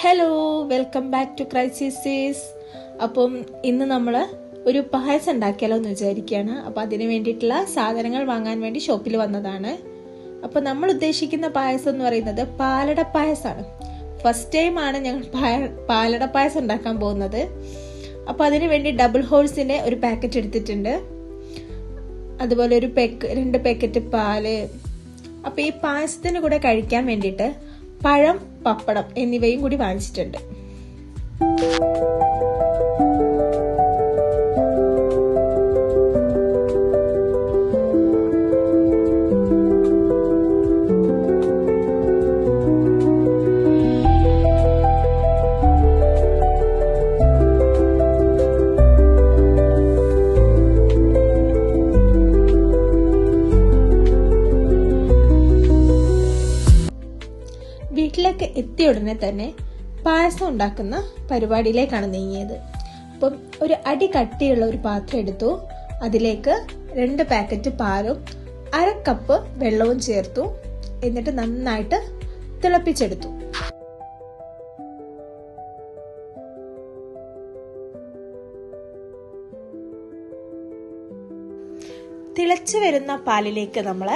Hello, welcome back to crisis. അപ്പം ഇന്ന് നമ്മൾ ഒരു പായസം ഉണ്ടാക്കിയാലോ എന്ന് വിചാരിക്കുകയാണ്. അപ്പോൾ അതിന് വേണ്ടിയിട്ടുള്ള സാധനങ്ങൾ വാങ്ങാൻ വേണ്ടി ഷോപ്പിൽ വന്നതാണ്. അപ്പോൾ നമ്മൾ ഉദ്ദേശിക്കുന്ന പായസം എന്ന് പറയുന്നത് പാലട പായസമാണ്. ഫസ്റ്റ് ടൈമാണ് ഞങ്ങൾ പാലട പായസം ഉണ്ടാക്കാൻ പോകുന്നത്. അപ്പോൾ അതിന് വേണ്ടി ഡബിൾ ഹോൾസിൻ്റെ ഒരു പാക്കറ്റ് എടുത്തിട്ടുണ്ട്. അതുപോലെ ഒരു 2 പാക്കറ്റ് പാല്. അപ്പോൾ ഈ പായസത്തിന് കൂടെ കഴിക്കാൻ വേണ്ടിയിട്ട് പഴം, പപ്പടം എന്നിവയും കൂടി വാങ്ങിച്ചിട്ടുണ്ട്. വീട്ടിലേക്ക് എത്തിയ ഉടനെ തന്നെ പായസം ഉണ്ടാക്കുന്ന പരിപാടിയിലേക്കാണ് നീങ്ങിയത്. അപ്പം ഒരു അടി കട്ടിയുള്ള ഒരു പാത്രം എടുത്തു. അതിലേക്ക് 2 പാക്കറ്റ് പാലും 1/2 കപ്പ് വെള്ളവും ചേർത്തു. എന്നിട്ട് നന്നായിട്ട് തിളപ്പിച്ചെടുത്തു. തിളച്ചു വരുന്ന പാലിലേക്ക് നമ്മൾ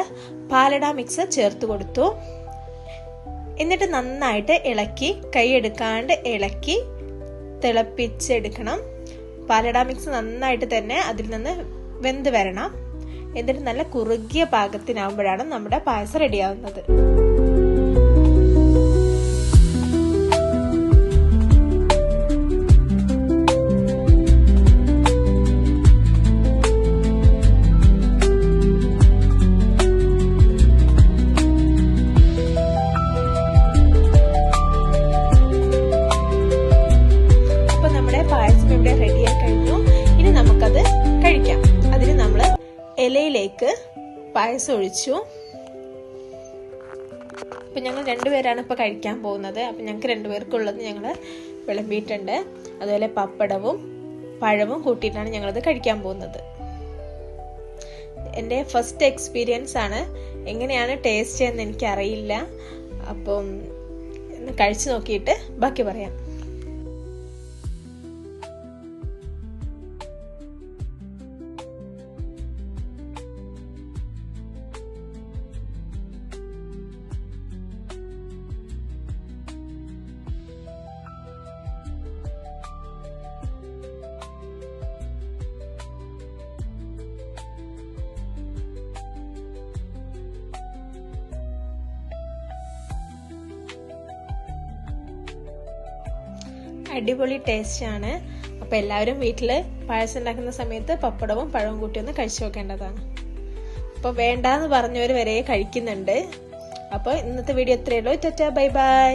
പാലട മിക്സ് ചേർത്ത് കൊടുത്തു. എന്നിട്ട് നന്നായിട്ട് ഇളക്കി, കൈയെടുക്കാണ്ട് ഇളക്കി തിളപ്പിച്ചെടുക്കണം. പാലട മിക്സ് നന്നായിട്ട് തന്നെ അതിൽ നിന്ന് വെന്ത് വരണം. എന്നിട്ട് നല്ല കുറുകിയ പാകത്തിനാവുമ്പോഴാണ് നമ്മുടെ പായസം റെഡിയാവുന്നത്. ഇവിടെ റെഡിയായി കഴിഞ്ഞു. ഇനി നമുക്കത് കഴിക്കാം. അതിന് നമ്മൾ ഇലയിലേക്ക് പായസം ഒഴിച്ചു. അപ്പൊ ഞങ്ങൾ 2 പേരാണ് ഇപ്പൊ കഴിക്കാൻ പോകുന്നത്. അപ്പൊ ഞങ്ങൾക്ക് 2 പേർക്കുള്ളത് ഞങ്ങൾ വിളമ്പിയിട്ടുണ്ട്. അതുപോലെ പപ്പടവും പഴവും കൂട്ടിയിട്ടാണ് ഞങ്ങളത് കഴിക്കാൻ പോകുന്നത്. എൻ്റെ ഫസ്റ്റ് എക്സ്പീരിയൻസ് ആണ്. എങ്ങനെയാണ് ടേസ്റ്റ് എന്ന് എനിക്കറിയില്ല. അപ്പം കഴിച്ചു നോക്കിയിട്ട് ബാക്കി പറയാം. അടിപൊളി ടേസ്റ്റ് ആണ്. അപ്പോൾ എല്ലാവരും വീട്ടിൽ പായസം ഉണ്ടാക്കുന്ന സമയത്ത് പപ്പടവും പഴവും കൂട്ടി ഒന്ന് കഴിച്ചു നോക്കേണ്ടതാണ്. അപ്പോൾ വേണ്ടാന്ന് പറഞ്ഞവർ വരെ കഴിക്കുന്നുണ്ട്. അപ്പോൾ ഇന്നത്തെ വീഡിയോ ഇത്രയേ ഉള്ളൂ. Tata, bye bye.